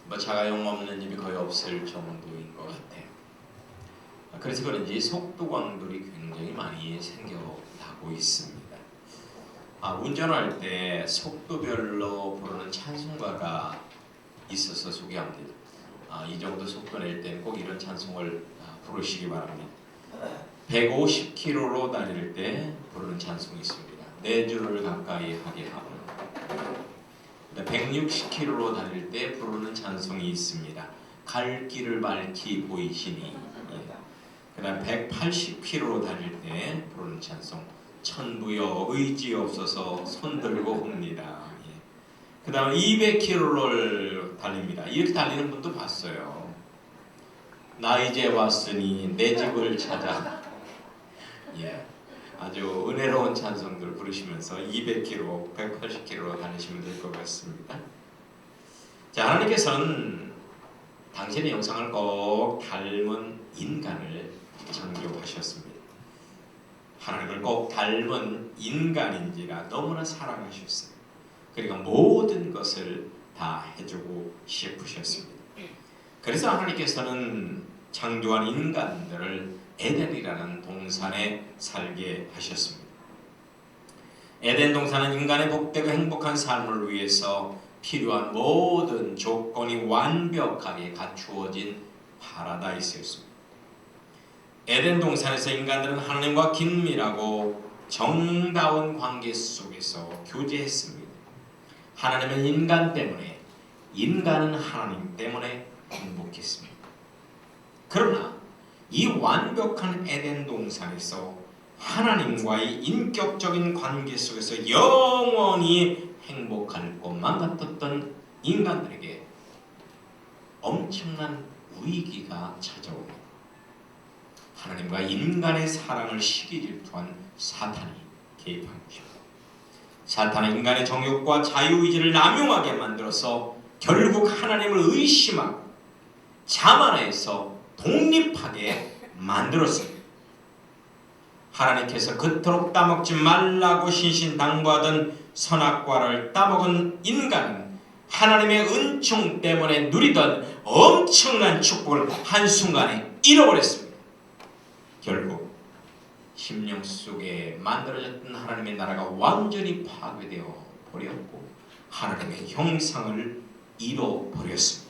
뭐 자가용 없는 집이 거의 없을 정도인 것 같아요. 그래서 그런지 속도광들이 굉장히 많이 생겨나고 있습니다. 운전할 때 속도별로 부르는 찬송가가 있어서 소개합니다. 이 정도 속도 낼 때는 꼭 이런 찬송을 부르시기 바랍니다. 150km로 달릴 때 부르는 찬송이 있습니다. 내 주를 가까이 하게 하고. 160km로 달릴 때 부르는 찬송이 있습니다. 갈 길을 밝히 보이시니. 그 다음 180km로 달릴 때 부르는 찬송, 천부여 의지 없어서 손들고 옵니다. 그 다음 200km를 달립니다. 이렇게 달리는 분도 봤어요. 나 이제 왔으니 내 집을 찾아. 아주 은혜로운 찬송들 부르시면서 200km, 180km로 다니시면 될 것 같습니다. 자, 하나님께서는 당신의 형상을 꼭 닮은 인간을 창조하셨습니다. 하나님을 꼭 닮은 인간인지라 너무나 사랑하셨어요. 그리고 모든 것을 다 해주고 싶으셨습니다. 그래서 하나님께서는 창조한 인간들을 에덴이라는 동산에 살게 하셨습니다. 에덴 동산은 인간의 복되고 행복한 삶을 위해서 필요한 모든 조건이 완벽하게 갖추어진 파라다이스였습니다. 에덴 동산에서 인간들은 하나님과 긴밀하고 정다운 관계 속에서 교제했습니다. 하나님은 인간 때문에, 인간은 하나님 때문에 행복했습니다. 그러나 이 완벽한 에덴 동산에서 하나님과의 인격적인 관계 속에서 영원히 행복할 것만 같았던 인간들에게 엄청난 위기가 찾아옵니다. 하나님과 인간의 사랑을 시기 질투한 사탄이 개입한 것입니다. 사탄은 인간의 정욕과 자유의지를 남용하게 만들어서 결국 하나님을 의심하고 자만해서 독립하게 만들었습니다. 하나님께서 그토록 따먹지 말라고 신신당부하던 선악과를 따먹은 인간은 하나님의 은총 때문에 누리던 엄청난 축복을 한순간에 잃어버렸습니다. 결국 심령 속에 만들어졌던 하나님의 나라가 완전히 파괴되어 버렸고 하나님의 형상을 잃어버렸습니다.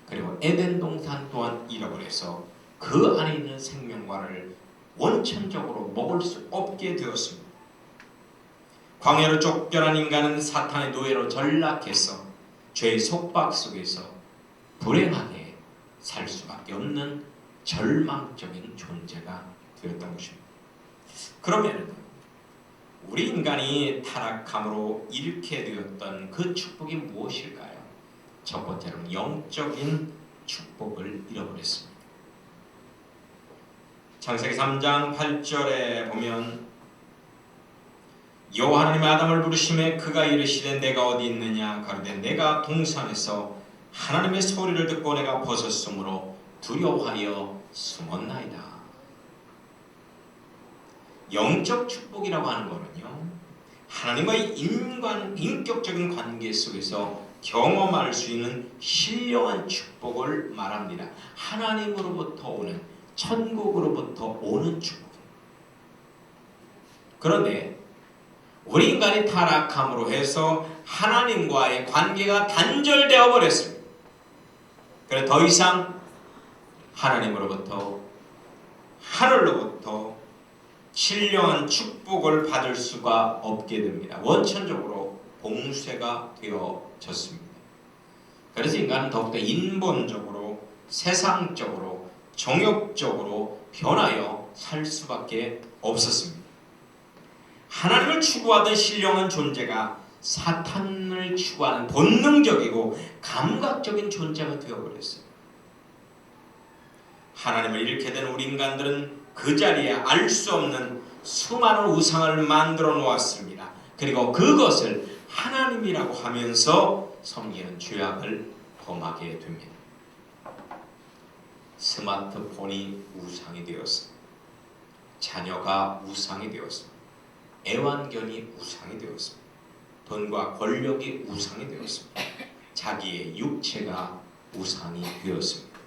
그리고 에덴 동산 또한 잃어버려서 그 안에 있는 생명과를 원천적으로 먹을 수 없게 되었습니다. 광야로 쫓겨난 인간은 사탄의 노예로 전락해서 죄의 속박 속에서 불행하게 살 수밖에 없는 절망적인 존재가 되었던 것입니다. 그러면 우리 인간이 타락함으로 잃게 되었던 그 축복이 무엇일까요? 첫 번째로는 영적인 축복을 잃어버렸습니다. 창세기 3장 8절에 보면 여호와 하나님이 아담을 부르시매 그가 이르시되 내가 어디 있느냐 가로되 내가 동산에서 하나님의 소리를 듣고 내가 벗었으므로 두려워하여 숨었나이다. 영적 축복이라고 하는 것은요, 하나님과의 인격적인 관계 속에서 경험할 수 있는 신령한 축복을 말합니다. 하나님으로부터 오는, 천국으로부터 오는 축복. 그런데 우리 인간이 타락함으로 해서 하나님과의 관계가 단절되어 버렸습니다. 그래서 더 이상 하나님으로부터, 하늘로부터 신령한 축복을 받을 수가 없게 됩니다. 원천적으로 봉쇄가 되어졌습니다. 그래서 인간은 더욱더 인본적으로, 세상적으로, 정욕적으로 변하여 살 수밖에 없었습니다. 하나님을 추구하던 신령한 존재가 사탄을 추구하는 본능적이고 감각적인 존재가 되어버렸어요. 하나님을 잃게 된 우리 인간들은 그 자리에 알 수 없는 수많은 우상을 만들어 놓았습니다. 그리고 그것을 하나님이라고 하면서 섬기는 죄악을 범하게 됩니다. 스마트폰이 우상이 되었습니다. 자녀가 우상이 되었습니다. 애완견이 우상이 되었습니다. 돈과 권력이 우상이 되었습니다. 자기의 육체가 우상이 되었습니다.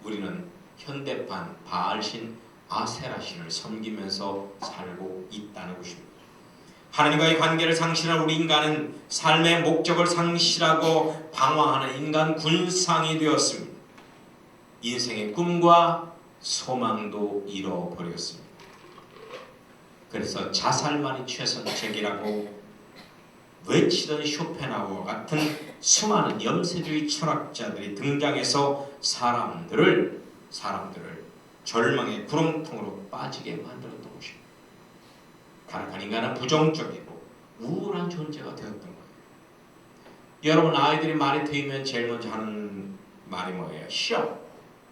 우리는 현대판 바알신 아세라신을 섬기면서 살고 있다는 것입니다. 하나님과의 관계를 상실한 우리 인간은 삶의 목적을 상실하고 방황하는 인간 군상이 되었습니다. 인생의 꿈과 소망도 잃어버렸습니다. 그래서 자살만이 최선책이라고 외치던 쇼펜하우어 같은 수많은 염세주의 철학자들이 등장해서 사람들을 절망의 구렁텅으로 빠지게 만들었던 것입니다. 타락한 인간은 부정적이고 우울한 존재가 되었던 거예요. 여러분, 아이들이 말이 트이면 제일 먼저 하는 말이 뭐예요? 싫어,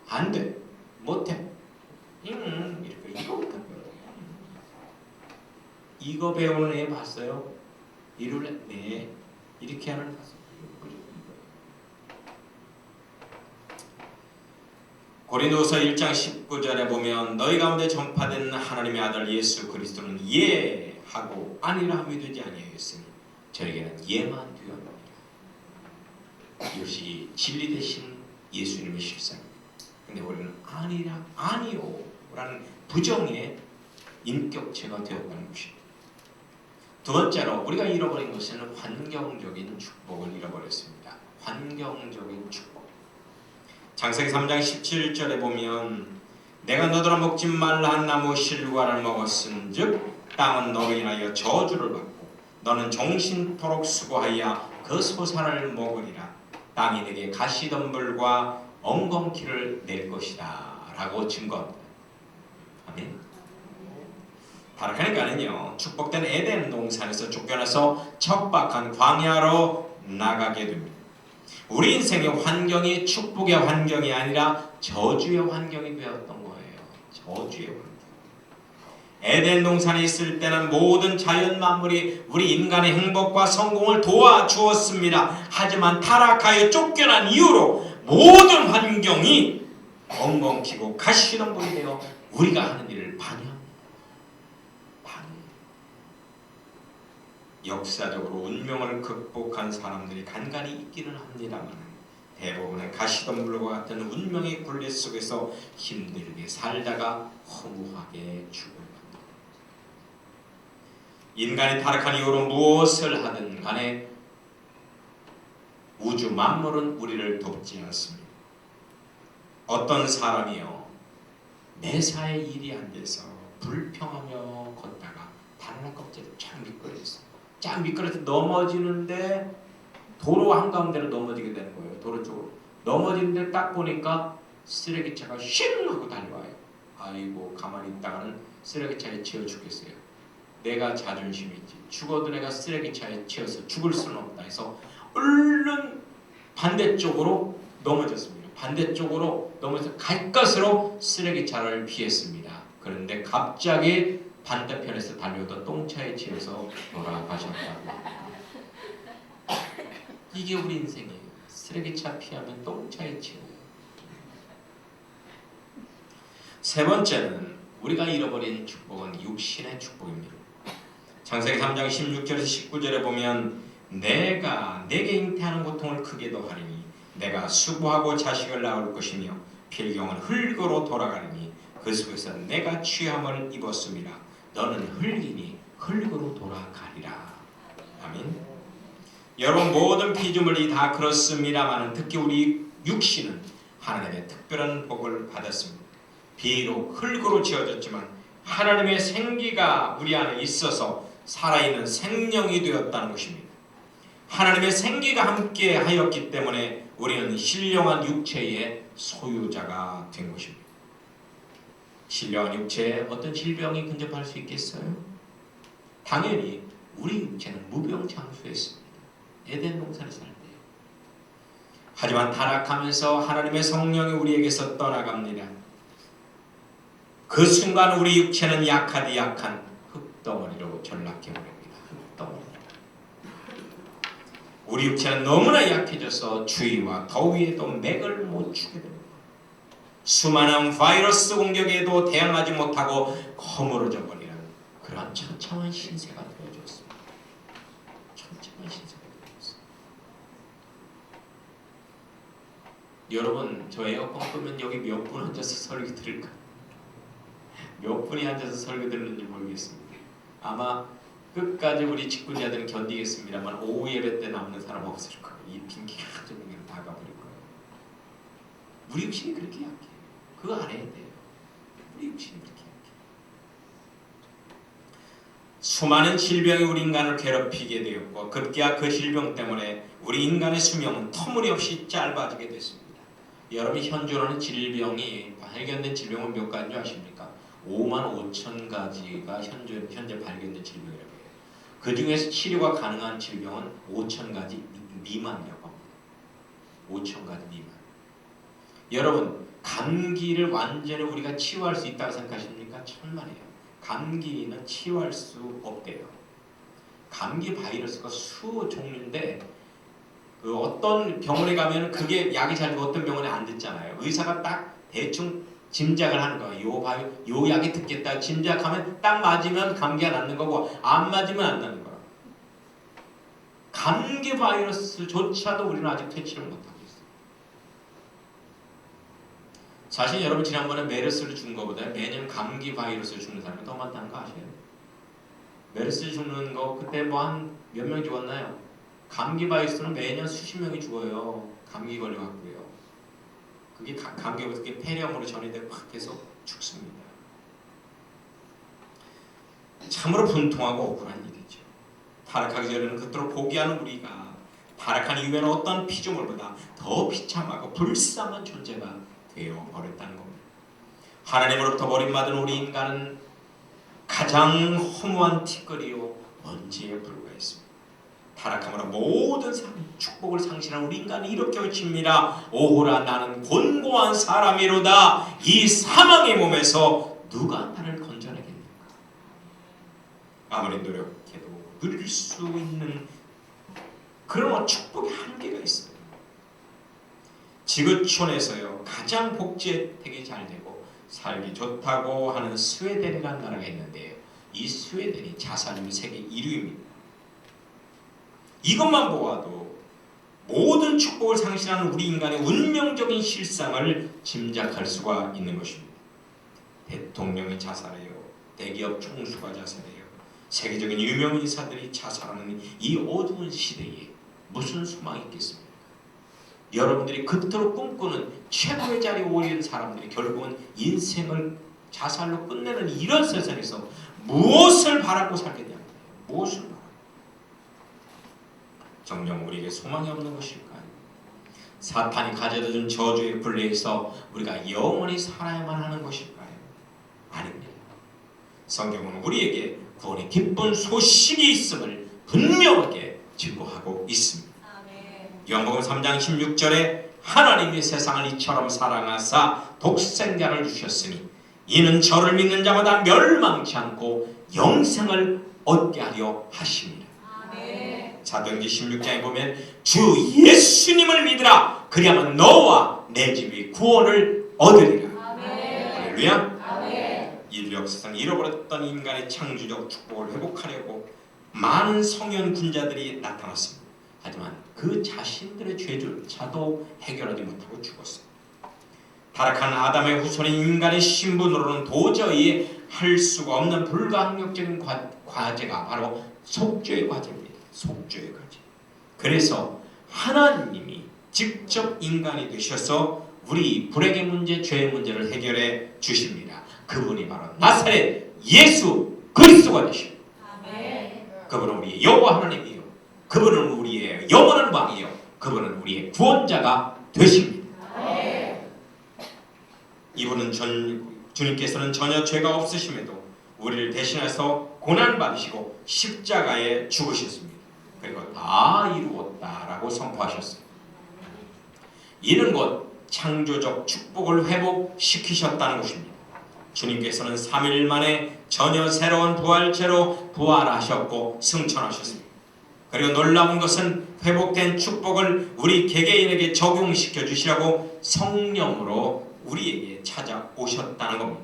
안 돼, 못해, 이렇게 이거 배우는 애 봤어요? 이룰래? 네. 이렇게 하는 애 봤어요? 고린도후서 1장 19절에 보면 너희 가운데 전파된 하나님의 아들 예수 그리스도는 예 하고 아니라 함이 되지 아니하였으니 저에게는 예만 되었느니라. 이것이 진리 대신 예수님의 실상입니다. 근데 우리는 아니라 아니요 라는 부정의 인격체가 되었다는 것입니다. 두 번째로 우리가 잃어버린 것은 환경적인 축복을 잃어버렸습니다. 환경적인 축복. 창세기 3장 17절에 보면 내가 너더러 먹지 말라 한 나무 실과를 먹었은즉 땅은 너로 인하여 저주를 받고 너는 종신토록 수고하여 그 소산을 먹으리라. 땅이 내게 가시덤불과 엉겅퀴를 낼 것이다 라고 증거합니다. 아멘. 타락하니까는요, 축복된 에덴 동산에서 쫓겨나서 척박한 광야로 나가게 됩니다. 우리 인생의 환경이 축복의 환경이 아니라 저주의 환경이 되었던 거예요. 저주의 환경. 에덴 동산에 있을 때는 모든 자연 만물이 우리 인간의 행복과 성공을 도와주었습니다. 하지만 타락하여 쫓겨난 이후로 모든 환경이 엉겅퀴고 가시덤불이 되어 우리가 하는 일을 방해합니다. 역사적으로 운명을 극복한 사람들이 간간히 있기는 합니다만 대부분은 가시덤불과 같은 운명의 굴레 속에서 힘들게 살다가 허무하게 죽어갑니다. 인간이 타락한 이후로 무엇을 하든 간에 우주 만물은 우리를 돕지 않습니다. 어떤 사람이요, 매사에 일이 안 돼서 불평하며 걷다가 다른 껍질을 쫙 미끄러졌어요. 쫙 미끄러져 넘어지는데 도로 한가운데로 넘어지게 되는 거예요. 도로 쪽으로 넘어지는데 딱 보니까 쓰레기차가 쉥 하고 달려와요. 아이고, 가만히 있다가는 쓰레기차에 치여 죽겠어요. 내가 자존심이 있지, 죽어도 내가 쓰레기차에 치여서 죽을 수는 없다 해서 얼른 반대쪽으로 넘어졌습니다. 반대쪽으로 넘어져서 갈 것으로 쓰레기차를 피했습니다. 그런데 갑자기 반대편에서 달려오던 똥차에 치여서 돌아가셨다고. 이게 우리 인생이에요. 쓰레기차 피하면 똥차에 치여요. 세 번째는 우리가 잃어버린 축복은 육신의 축복입니다. 창세기 3장 16절에서 19절에 보면 내가 내게 잉태하는 고통을 크게 더하리니 내가 수고하고 자식을 낳을 것이며 필경은 흙으로 돌아가리니 그 속에서 내가 취함을 입었음이라. 너는 흙이니 흙으로 돌아가리라. 아멘. 여러분, 모든 피조물이 다 그렇습니다만 특히 우리 육신은 하나님의 특별한 복을 받았습니다. 비록 흙으로 지어졌지만 하나님의 생기가 우리 안에 있어서 살아있는 생명이 되었다는 것입니다. 하나님의 생기가 함께 하였기 때문에 우리는 신령한 육체의 소유자가 된 것입니다. 신령한 육체에 어떤 질병이 근접할 수 있겠어요? 당연히 우리 육체는 무병장수했습니다. 에덴 동산에 살 때요. 하지만 타락하면서 하나님의 성령이 우리에게서 떠나갑니다. 그 순간 우리 육체는 약하디 약한 흙덩어리로 전락해버립니다. 흙덩어리. 우리 육체는 너무나 약해져서 추위와 더위에도 맥을 못 추게 됩니다. 수많은 바이러스 공격에도 대응하지 못하고 허물어져 버리는 그런 처참한 신세가 되어졌습니다. 처참한 신세가 되어졌습니다. 여러분 저 에어컨 끄면 여기 몇 분 앉아서 설교 들을까? 몇 분이 앉아서 설교 들는지 모르겠습니다. 아마 끝까지 우리 직분자들은 견디겠습니다만 오후 예배 때 남는 사람 없을 거예요. 이 빈기가 저기로 다가버릴 거예요. 우리 육신이 그렇게 약해요. 그거 알아야 돼요. 우리 육신이 그렇게 약해요. 수많은 질병이 우리 인간을 괴롭히게 되었고 급기야 그 질병 때문에 우리 인간의 수명은 터무니없이 짧아지게 됐습니다. 여러분이 현존하는 질병이 발견된 질병은 몇 가지인지 아십니까? 5만 5천 가지가 현재 발견된 질병이라고 해요. 그 중에서 치료가 가능한 질병은 5천 가지 미만이라고 합니다. 5천 가지 미만. 여러분 감기를 완전히 우리가 치유할 수 있다고 생각하십니까? 천만에요. 감기는 치유할 수 없대요. 감기 바이러스가 수억 종류인데 그 어떤 병원에 가면 그게 약이 잘 되고 어떤 병원에 안 듣잖아요. 의사가 딱 대충 짐작을 하는 거예요. 요 약이 듣겠다 짐작하면 딱 맞으면 감기가 낫는 거고 안 맞으면 안 나는 거야. 감기 바이러스조차도 우리는 아직 퇴치를 못하고 있어요. 사실 여러분 지난번에 메르스를 죽은 것보다 매년 감기 바이러스를 죽는 사람이 더 많다는 거 아세요? 메르스 죽는 거 그때 뭐 한 몇 명 죽었나요? 감기 바이러스는 매년 수십 명이 죽어요. 감기 걸려갖고요. 그게 감기가 어떻게 폐렴으로 전이되고 계속 죽습니다. 참으로 분통하고 억울한 일이죠. 타락하기 전에는 그토록 포기하는 우리가 타락한 이후에는 어떤 피조물보다 더 비참하고 불쌍한 존재가 되어 버렸다는 겁니다. 하나님으로부터 버림받은 우리 인간은 가장 허무한 티끌이요 먼지에 불과했습니다. 타락함으로 모든 축복을 상실한 우리 인간이 이렇게 외칩니다. 오호라 나는 곤고한 사람이로다. 이 사망의 몸에서 누가 나를 건져내겠는가. 아무리 노력해도 누릴 수 있는 그런 축복의 한계가 있어요. 지구촌에서요 가장 복지 혜택이 잘 되고 살기 좋다고 하는 스웨덴이라는 나라가 있는데요. 이 스웨덴이 자살률 세계 1위입니다. 이것만 보아도 모든 축복을 상실하는 우리 인간의 운명적인 실상을 짐작할 수가 있는 것입니다. 대통령이 자살해요. 대기업 총수가 자살해요. 세계적인 유명 인사들이 자살하는 이 어두운 시대에 무슨 소망이 있겠습니까? 여러분들이 그토록 꿈꾸는 최고의 자리에 오른 사람들이 결국은 인생을 자살로 끝내는 이런 세상에서 무엇을 바라고 살겠냐는 거예요. 무엇을 바라고. 정녕 우리에게 소망이 없는 것일까요? 사탄이 가져다준 저주의 굴레에서 우리가 영원히 살아야만 하는 것일까요? 아닙니다. 성경은 우리에게 구원의 기쁜 소식이 있음을 분명하게 증거하고 있습니다. 요한복음 3장 16절에 하나님이 세상을 이처럼 사랑하사 독생자를 주셨으니 이는 저를 믿는 자마다 멸망치 않고 영생을 얻게 하려 하심이라. 사도행전 16장에 보면 주 예수님을 믿으라 그리하면 너와 내 집이 구원을 얻으리라. 할렐루야. 인류 역사상 잃어버렸던 인간의 창조적 축복을 회복하려고 많은 성현 군자들이 나타났습니다. 하지만 그 자신들의 죄조차도 해결하지 못하고 죽었어요. 타락한 아담의 후손인 인간의 신분으로는 도저히 할 수가 없는 불가항력적인 과제가 바로 속죄의 과제입니다. 속죄의 과제. 그래서 하나님이 직접 인간이 되셔서 우리 불행의 문제, 죄의 문제를 해결해 주십니다. 그분이 바로 나사렛 예수 그리스도가 되십니다. 그분은 우리의 여호와 하나님이요, 그분은 우리의 영원한 왕이요, 그분은 우리의 구원자가 되십니다. 이분은 주님께서는 전혀 죄가 없으심에도 우리를 대신해서 고난받으시고 십자가에 죽으셨습니다. 그리고 다 이루었다라고 선포하셨어요. 이는 곧 창조적 축복을 회복시키셨다는 것입니다. 주님께서는 3일 만에 전혀 새로운 부활체로 부활하셨고 승천하셨습니다. 그리고 놀라운 것은 회복된 축복을 우리 개개인에게 적용시켜 주시라고 성령으로 우리에게 찾아오셨다는 겁니다.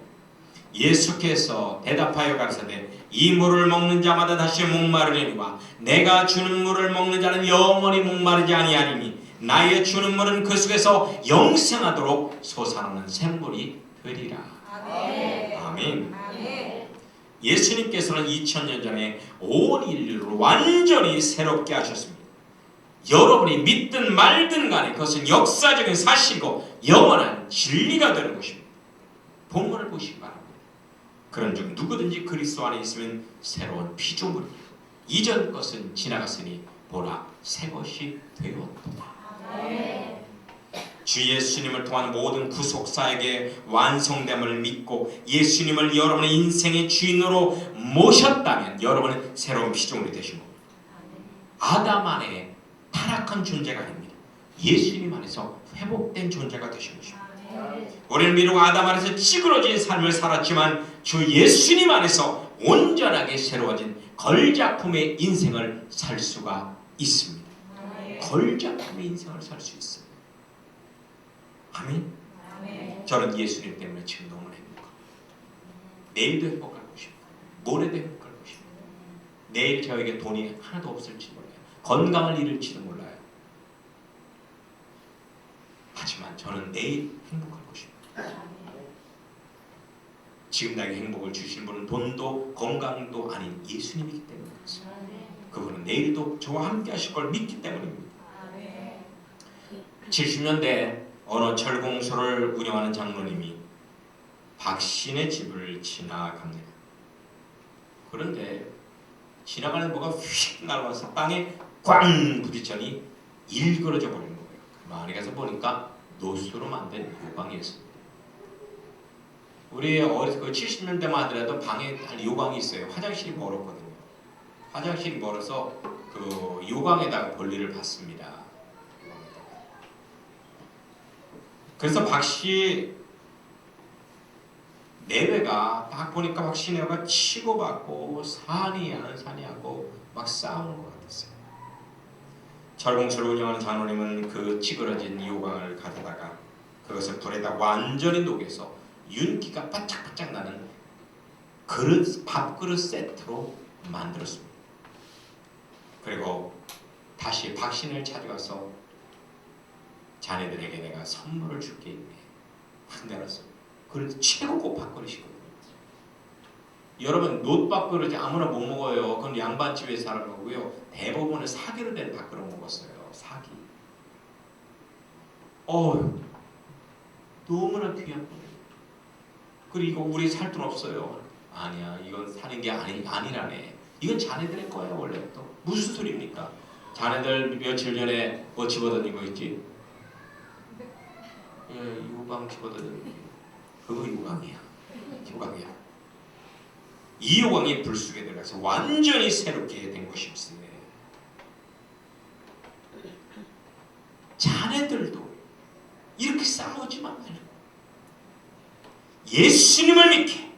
예수께서 대답하여 가라사대 이 물을 먹는 자마다 다시 목마르려니와 내가 주는 물을 먹는 자는 영원히 목마르지 아니하리니 나의 주는 물은 그 속에서 영생하도록 솟아나는 샘물이 되리라. 아멘. 예수님께서는 2000년 전에 온 인류를 완전히 새롭게 하셨습니다. 여러분이 믿든 말든 간에 그것은 역사적인 사실이고 영원한 진리가 되는 것입니다. 본문을 보시기 바랍니다. 그런즉 누구든지 그리스도 안에 있으면 새로운 피조물이라. 이전 것은 지나갔으니 보라 새 것이 되었도다. 주 예수님을 통한 모든 구속사에게 완성됨을 믿고 예수님을 여러분의 인생의 주인으로 모셨다면 여러분은 새로운 피조물이 되신 겁니다. 아담 안에 타락한 존재가 아닙니다. 예수님 안에서 회복된 존재가 되신 것입니다. 우리는 비록 아담 안에서 찌그러진 삶을 살았지만 주 예수님 안에서 온전하게 새로워진 걸작품의 인생을 살 수가 있습니다. 걸작품의 인생을 살 수 있어요. 아멘. 저는 예수님 때문에 지금 너무 행복합니다. 내일도 행복할 것입니다. 모레도 행복할 것입니다. 내일 저에게 돈이 하나도 없을지 몰라요. 건강을 잃을지도 몰라요. 하지만 저는 내일 행복할 것입니다. 지금 나에게 행복을 주신 분은 돈도 건강도 아닌 예수님이기 때문에 그렇습니다. 그분은 내일도 저와 함께 하실 걸 믿기 때문입니다. 70년대 어느 철공소를 운영하는 장로님이 박신의 집을 지나갑니다. 그런데 지나가는 뭐가 휙 날아와서 땅에 꽝 부딪혀니 일그러져 버리는 거예요. 많이 가서 보니까 노수로 만든 요강이었습니다. 우리 어렸을 때 70년대만 하더라도 방에 요강이 있어요. 화장실이 멀었거든요. 화장실이 멀어서 그 요강에다가 볼일을 받습니다. 그래서 박씨 내외가 딱 보니까 박씨 내외가 치고받고 산이 안 산이 하고 막 싸우는 것 같았어요. 철공소를 운영하는 장로님은 그 찌그러진 요강을 가져다가 그것을 불에다 완전히 녹여서 윤기가 바짝바짝 나는 밥그릇 세트로 만들었습니다. 그리고 다시 박신을 찾아가서 자네들에게 내가 선물을 줄 게 있네. 딱 내놨어요. 그래도 최고급 밥그릇이거든요. 여러분 놋밥그릇이 아무나 못 먹어요. 그건 양반집의 사람이고요. 대부분은 사기로 된 밥그릇 먹었어요. 사기. 너무나 귀한 거예요. 그리고 우리 살 돈 없어요. 아니야, 이건 사는 게 아니라네. 이건 자네들의 거야 원래부터. 무슨 소리입니까? 자네들 며칠 전에 뭐 집어던진 거 있지? 요강 집어던진 거. 그거 요강이야. 요강이야. 이 요강이 불 속에 들어가서 완전히 새롭게 된 것이 있어요. 자네들도 이렇게 싸우지만 말고 예수님을 믿게.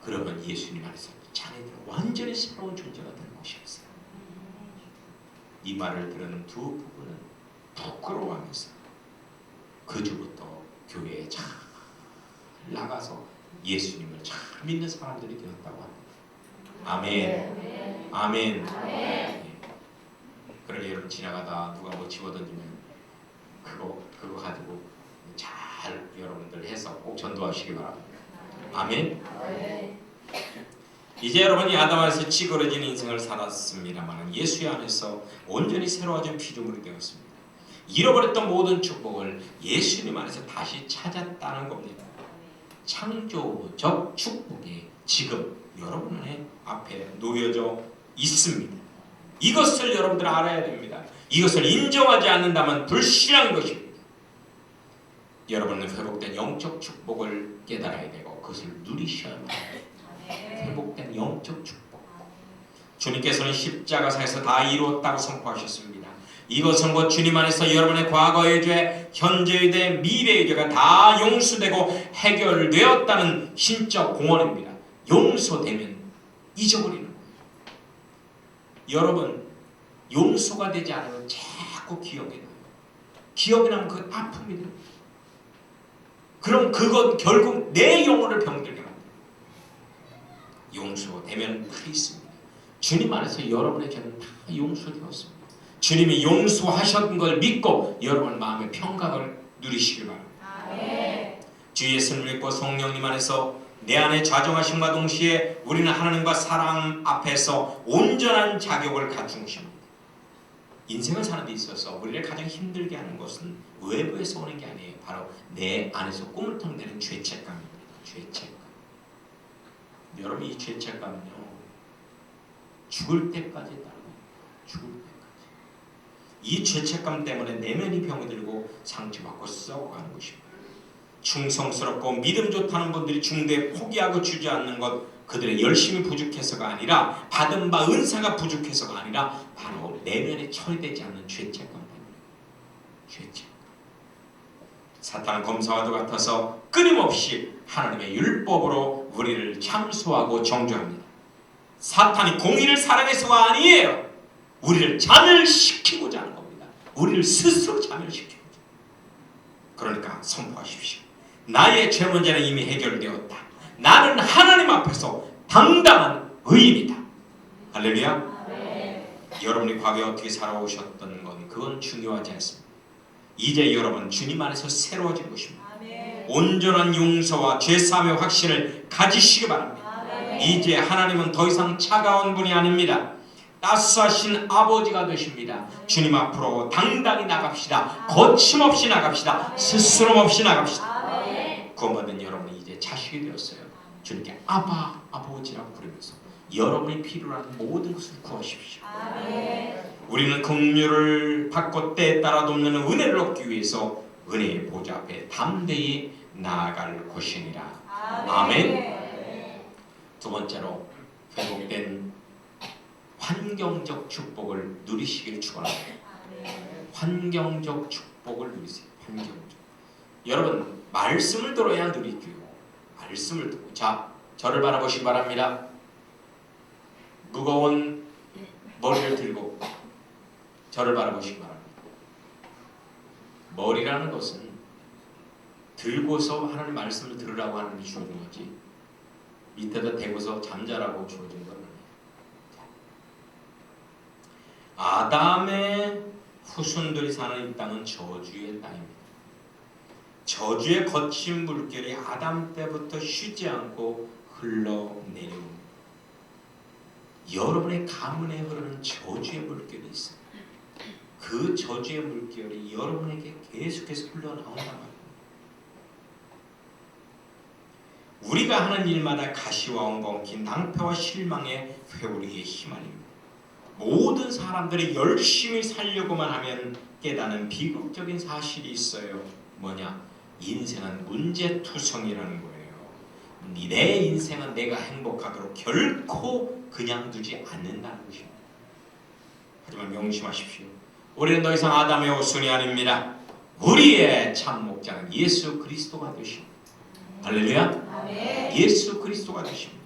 그러면 예수님 안에서 자네들은 완전히 새로운 존재가 되는 것이었어요. 이 말을 들은 두 부부는 부끄러워하면서 그 주부터 교회에 잘 나가서 예수님을 잘 믿는 사람들이 되었다고 합니다. 아멘. 아멘. 그러게 여러분 지나가다 누가 뭐 집어던지면 그거 가지고 잘 여러분들 해서 꼭 전도하시기 바랍니다. 아멘. 이제 여러분이 아담 안에서 찌그러진 인생을 살았습니다만 예수 안에서 온전히 새로워진 피조물이 되었습니다. 잃어버렸던 모든 축복을 예수님 안에서 다시 찾았다는 겁니다. 창조적 축복이 지금 여러분의 앞에 놓여져 있습니다. 이것을 여러분들 알아야 됩니다. 이것을 인정하지 않는다면 불신한 것입니다. 여러분은 회복된 영적 축복을 깨달아야 되고 그것을 누리셔야 합니다. 회복된 영적 축복. 주님께서는 십자가상에서 다 이루었다고 선포하셨습니다. 이것은 곧 주님 안에서 여러분의 과거의 죄, 현재의 죄, 미래의 죄가 다 용서되고 해결되었다는 신적 공언입니다. 용서되면 잊어버리는 거예요. 여러분 용서가 되지 않으면 자꾸 기억이 나요. 기억이 나면 그건 아픔이 됩니다. 그럼 그건 결국 내 영혼을 병들게 만듭니다. 용서되면 다 있습니다. 주님 안에서 여러분의 죄는 다 용서되었습니다. 주님이 용서하셨던 걸 믿고 여러분 마음의 평강을 누리시길 바랍니다. 주 예수를 믿고 성령님 안에서 내 안에 좌정하심과 동시에 우리는 하나님과 사랑 앞에서 온전한 자격을 갖춘 것입니다. 인생을 사는 데 있어서 우리를 가장 힘들게 하는 것은 외부에서 오는 게 아니에요. 바로 내 안에서 꿈을 통내는 죄책감입니다. 죄책감. 여러분 이 죄책감은요 죽을 때까지 따라요. 죽을 때까지. 이 죄책감 때문에 내면이 병이 들고 상처받고 썩어가는 것입니다. 충성스럽고 믿음 좋다는 분들이 중대에 포기하고 주저앉는 것 그들의 열심이 부족해서가 아니라 받은 바 은사가 부족해서가 아니라 바로 내면에 처리되지 않는 죄책감 때문에 죄책감. 사탄은 검사와도 같아서 끊임없이 하나님의 율법으로 우리를 참소하고 정죄합니다. 사탄이 공의를 사랑해서가 아니에요. 우리를 자멸시키고자 하는 겁니다. 우리를 스스로 자멸시키고자. 그러니까 선포하십시오. 나의 죄 문제는 이미 해결되었다. 나는 하나님 앞에서 당당한 의인이다. 할렐루야. 여러분이 과거에 어떻게 살아오셨던 건 그건 중요하지 않습니다. 이제 여러분 주님 안에서 새로워진 것입니다. 온전한 용서와 죄사함의 확신을 가지시기 바랍니다. 이제 하나님은 더 이상 차가운 분이 아닙니다. 따스하신 아버지가 되십니다. 주님 앞으로 당당히 나갑시다. 거침없이 나갑시다. 스스럼 없이 나갑시다. 구원받은 여러분이 이제 자식이 되었어요. 주님께 아바 아버지라고 부르면서 여러분이 필요로 하는 모든 것을 구하십시오. 우리는 긍휼을 받고 때에 따라 돕는 은혜를 얻기 위해서 은혜의 보좌 앞에 담대히 나아갈 것이니라. 아멘. 두 번째로 회복된 환경적 축복을 누리시길 축원합니다. 환경적 축복을 누리세요. 환경적. 여러분 말씀을 들어야 누리고요. 말씀을 듣고 자 저를 바라보시기 바랍니다. 무거운 머리를 들고 저를 바라보시기 바랍니다. 머리라는 것은 들고서 하나님 말씀을 들으라고 하나님이 주어진 거지 밑에다 대고서 잠자라고 주어진 건 아니에요. 아담의 후손들이 사는 이 땅은 저주의 땅입니다. 저주의 거친 물결이 아담 때부터 쉬지 않고 흘러내려옵니다. 여러분의 가문에 흐르는 저주의 물결이 있어요. 그 저주의 물결이 여러분에게 계속해서 흘러나온단 말이에요. 우리가 하는 일마다 가시와 엉겅퀴 낭패와 실망의 회오리에 휘말립니다. 모든 사람들이 열심히 살려고만 하면 깨닫는 비극적인 사실이 있어요. 뭐냐? 인생은 문제투성이라는 거예요. 내 인생은 내가 행복하도록 결코 그냥 두지 않는다는 것입니다. 하지만 명심하십시오. 우리는 더 이상 아담의 후손이 아닙니다. 우리의 참 목자는 예수 그리스도가 되십니다. 할렐루야. 예수 그리스도가 되십니다.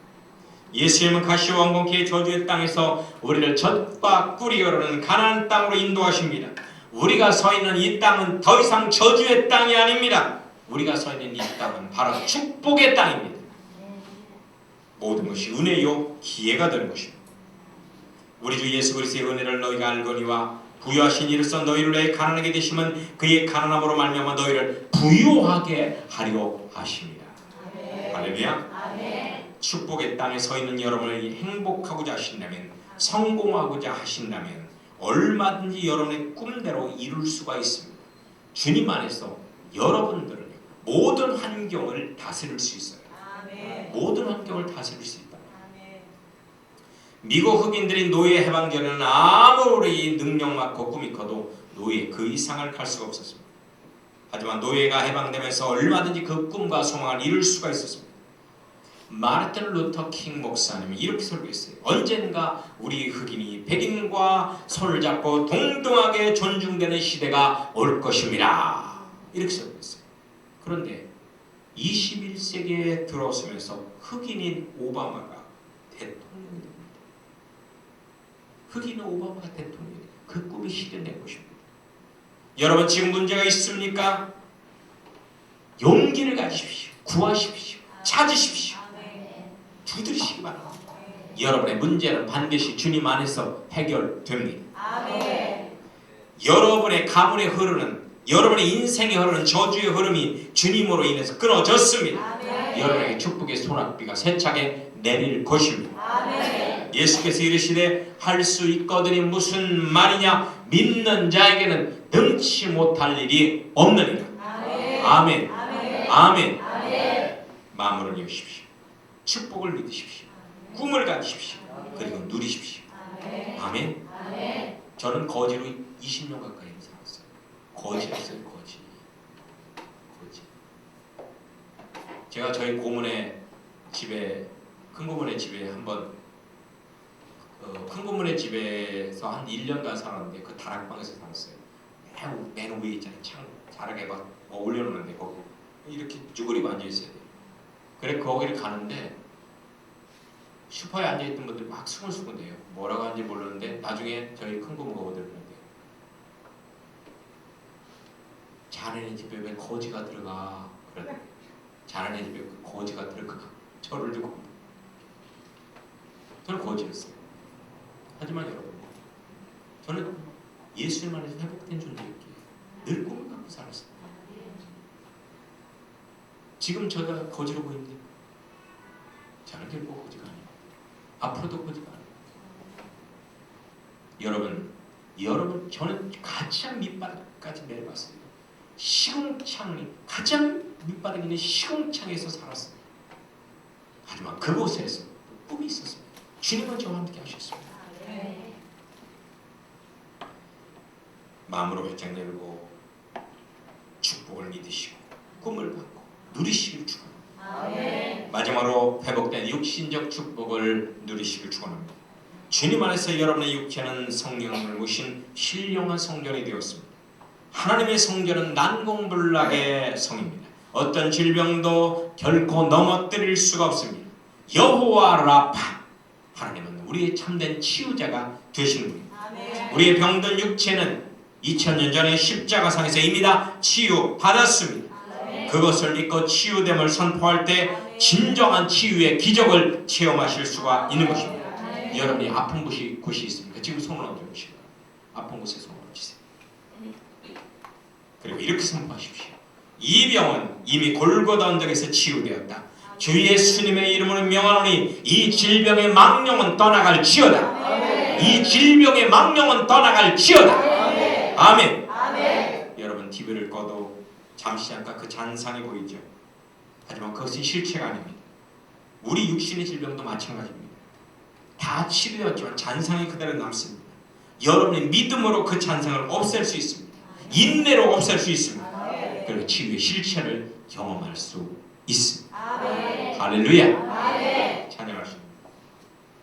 예수님은 가시와 엉겅퀴의 저주의 땅에서 우리를 젖과 꿀이 흐르는 가나안 땅으로 인도하십니다. 우리가 서 있는 이 땅은 더 이상 저주의 땅이 아닙니다. 우리가 서 있는 이 땅은 바로 축복의 땅입니다. 모든 것이 은혜요 기회가 되는 것입니다. 우리 주 예수 그리스도의 은혜를 너희가 알거니와 부유하신 이로써 너희를 내 가난하게 되시면 그의 가난함으로 말미암아 너희를 부유하게 하려 하십니다. 할렐루야. 축복의 땅에 서 있는 여러분을 행복하고자 하신다면 성공하고자 하신다면 얼마든지 여러분의 꿈대로 이룰 수가 있습니다. 주님 안에서 여러분들은 모든 환경을 다스릴 수 있어요. 모든 환경을 다스릴 수 있다. 미국 흑인들이 노예 해방 전에는 아무리 능력 많고 꿈이 커도 노예 그 이상을 갈 수가 없었습니다. 하지만 노예가 해방되면서 얼마든지 그 꿈과 소망을 이룰 수가 있었습니다. 마르틴 루터 킹 목사님이 이렇게 설교했어요. 언젠가 우리 흑인이 백인과 손을 잡고 동등하게 존중되는 시대가 올 것입니다. 이렇게 설교했어요. 그런데 21세기에 들어서면서 흑인인 오바마가 대통령이 됩니다. 흑인인 오바마가 대통령이 됩니다. 그 꿈이 실현된 것입니다. 여러분 지금 문제가 있습니까? 용기를 가지십시오. 구하십시오. 찾으십시오. 두드리시기 바랍니다. 여러분의 문제는 반드시 주님 안에서 해결됩니다. 여러분의 가문에 흐르는, 여러분의 인생에 흐르는 저주의 흐름이 주님으로 인해서 끊어졌습니다. 아멘. 여러분에게 축복의 소낙비가 세차게 내릴 것입니다. 아멘. 예수께서 이르시되 할 수 있거든이 무슨 말이냐, 믿는 자에게는 능치 못할 일이 없느니라. 아멘. 아멘. 아멘. 아멘. 아멘. 마음으로 여십시오. 축복을 믿으십시오. 꿈을 가지십시오. 그리고 누리십시오. 아멘. 아멘. 아멘. 저는 거지로 20년 가까이 살았어요. 거지였어요. 거지. 제가 저희 고모네 집에, 큰 고모네 집에 한번, 큰 고모네 집에서 한 1년간 살았는데 그 다락방에서 살았어요. 맨 위에 있잖아요. 창 자락에 막 올려놓는데 거기 이렇게 쭈그리고 앉아있어야 돼요. 그래 거기를 가는데 슈퍼에 앉아있던 분들이 막 수근수근해요. 뭐라고 하는지 모르는데 나중에 저희 큰 고모가 오더라고요. 자네네 집에 왜 거지가 들어가? 그래. 자네네 집에 거지가 들어가. 저를 두고. 저는 거지였어요. 하지만 여러분, 저는 예수님 안에서 회복된 존재였기에 늘 꿈을 갖고 살았어요. 지금 제가 거지로 보이는데 저는 결코 거지가 아니에요. 앞으로도 거지가 아니에요. 여러분 저는 가장 밑바닥까지 내려갔어요. 시궁창이 가장 밑바닥에 있는 시궁창에서 살았어요. 하지만 그곳에서 꿈이 있었습니다. 주님은 저와 함께 하셨습니다. 마음으로 활짝 열고 축복을 믿으시고 꿈을 갖고 누리시길 축원합니다. 마지막으로 회복된 육신적 축복을 누리시길 축원합니다. 주님 안에서 여러분의 육체는 성령을 모신 신령한 성전이 되었습니다. 하나님의 성전은 난공불락의 성입니다. 어떤 질병도 결코 넘어뜨릴 수가 없습니다. 여호와 라파, 하나님은 우리의 참된 치유자가 되시는 분입니다. 우리의 병든 육체는 2000년 전에 십자가상에서 이미 다 치유받았습니다. 그것을 믿고 치유됨을 선포할 때 진정한 치유의 기적을 체험하실 수가 있는 것입니다. 여러분이 아픈 곳이 있습니까? 지금 손을 얹어보시고 아픈 곳에 손을 얹으세요. 그리고 이렇게 선포하십시오. 이 병은 이미 골고다 언덕에서 치유되었다. 주 예수님의 이름으로 명하노니 이 질병의 망령은 떠나갈지어다. 이 질병의 망령은 떠나갈지어다. 아멘. 여러분 TV를 꺼도 잠시 잠깐 그 잔상이 보이죠. 하지만 그것은 실체가 아닙니다. 우리 육신의 질병도 마찬가지입니다. 다 치료되었지만 잔상이 그대로 남습니다. 여러분의 믿음으로 그 잔상을 없앨 수 있습니다. 인내로 없앨 수 있습니다. 그리고 치유의 실체를 경험할 수 있습니다. 할렐루야.